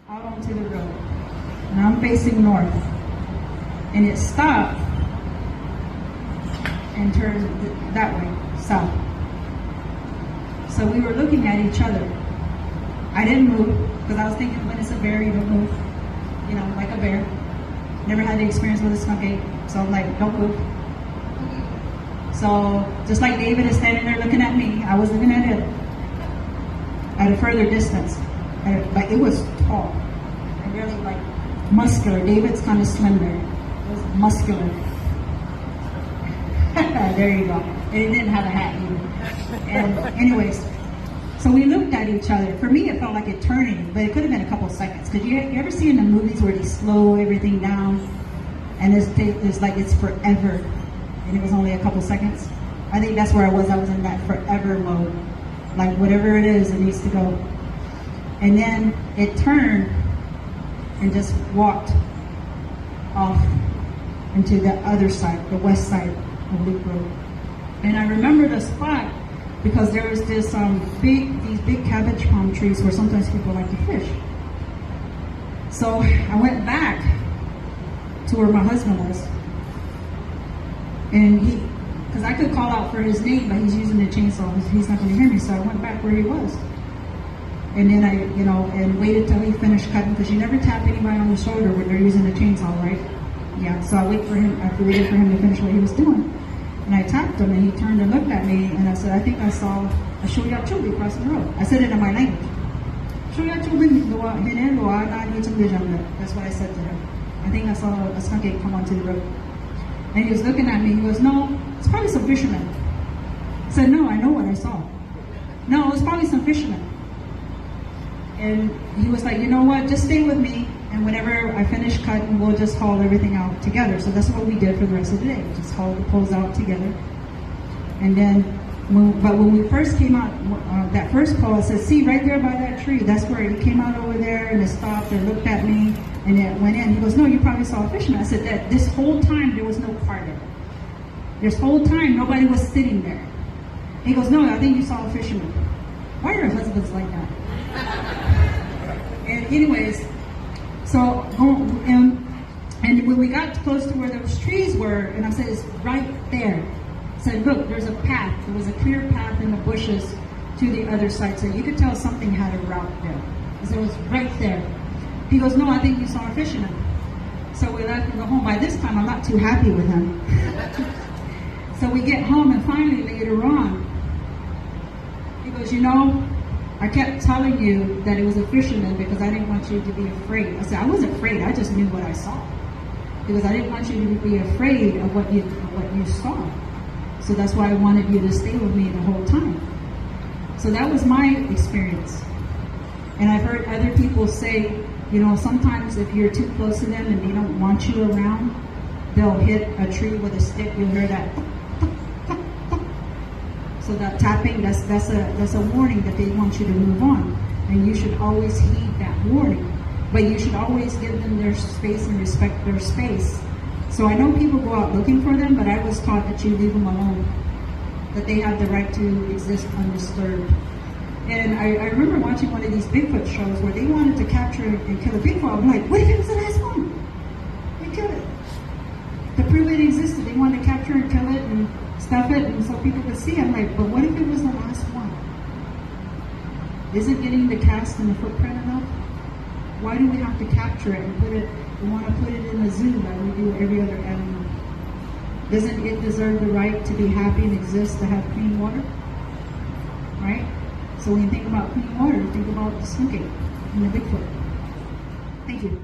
out onto the road. And I'm facing north. And it stopped and turned that way, south. So we were looking at each other. I didn't move because I was thinking when it's a bear, you don't move. You know, like a bear. Never had the experience with a skunk ape. So I'm like, don't move. So just like David is standing there looking at me, I was looking at him at a further distance. But it was tall and really like muscular. David's kind of slender. It was muscular. There you go. And it didn't have a hat either. And anyways, so we looked at each other. For me, it felt like eternity, but it could have been a couple seconds. Because you ever see in the movies where they slow everything down and it's like it's forever, and it was only a couple seconds? I think that's where I was. I was in that forever mode. Like whatever it is, it needs to go. And then it turned and just walked off into the other side, the west side of Loop Road. And I remember the spot because there was this these big cabbage palm trees where sometimes people like to fish. So I went back to where my husband was, and because I could call out for his name, but he's using the chainsaw. He's not going to hear me, so I went back where he was. And then I, and waited till he finished cutting, because you never tap anybody on the shoulder when they're using a chainsaw, right? Yeah, so I waited for him to finish what he was doing. And I tapped him, and he turned and looked at me, and I said, I think I saw a shoyachubi crossing the road. I said it in my language. That's what I said to him. I think I saw a skunk ape come onto the road. And he was looking at me, he goes, no, it's probably some fishermen. I said, no, I know what I saw. No, it's probably some fishermen. And he was like, you know what, just stay with me, and whenever I finish cutting, we'll just haul everything out together. So that's what we did for the rest of the day. We just hauled the poles out together. And then, when we first came out, that first pole, I said, see, right there by that tree, that's where he came out over there, and it stopped and looked at me, and it went in. He goes, no, you probably saw a fisherman. I said, that this whole time, there was no car there. This whole time, nobody was sitting there. He goes, no, I think you saw a fisherman. Why are your husbands like that? And anyways, so, and when we got close to where those trees were, and I said, it's right there. I said, look, there's a path. There was a clear path in the bushes to the other side. So you could tell something had a route there. I said, it was right there. He goes, no, I think you saw a fisherman. So we left and go home. By this time, I'm not too happy with him. So we get home, and finally later on, he goes, I kept telling you that it was a fisherman because I didn't want you to be afraid. I said, I wasn't afraid, I just knew what I saw. Because I didn't want you to be afraid of what you saw. So that's why I wanted you to stay with me the whole time. So that was my experience. And I've heard other people say, sometimes if you're too close to them and they don't want you around, they'll hit a tree with a stick. You'll hear that. So that tapping, that's a warning that they want you to move on. And you should always heed that warning. But you should always give them their space and respect their space. So I know people go out looking for them, but I was taught that you leave them alone. That they have the right to exist undisturbed. And I remember watching one of these Bigfoot shows where they wanted to capture and kill a Bigfoot. I'm like, what if it was the last one? They killed it. To prove it existed, they wanted to capture and kill it and stuff it, and so people could see it. I'm like, but what if it was the last one? Isn't getting the cast and the footprint enough? Why do we have to capture it and put it? We want to put it in a zoo like we do every other animal. Doesn't it deserve the right to be happy and exist, to have clean water? Right? So when you think about clean water, think about the skunk ape and the Bigfoot. Thank you.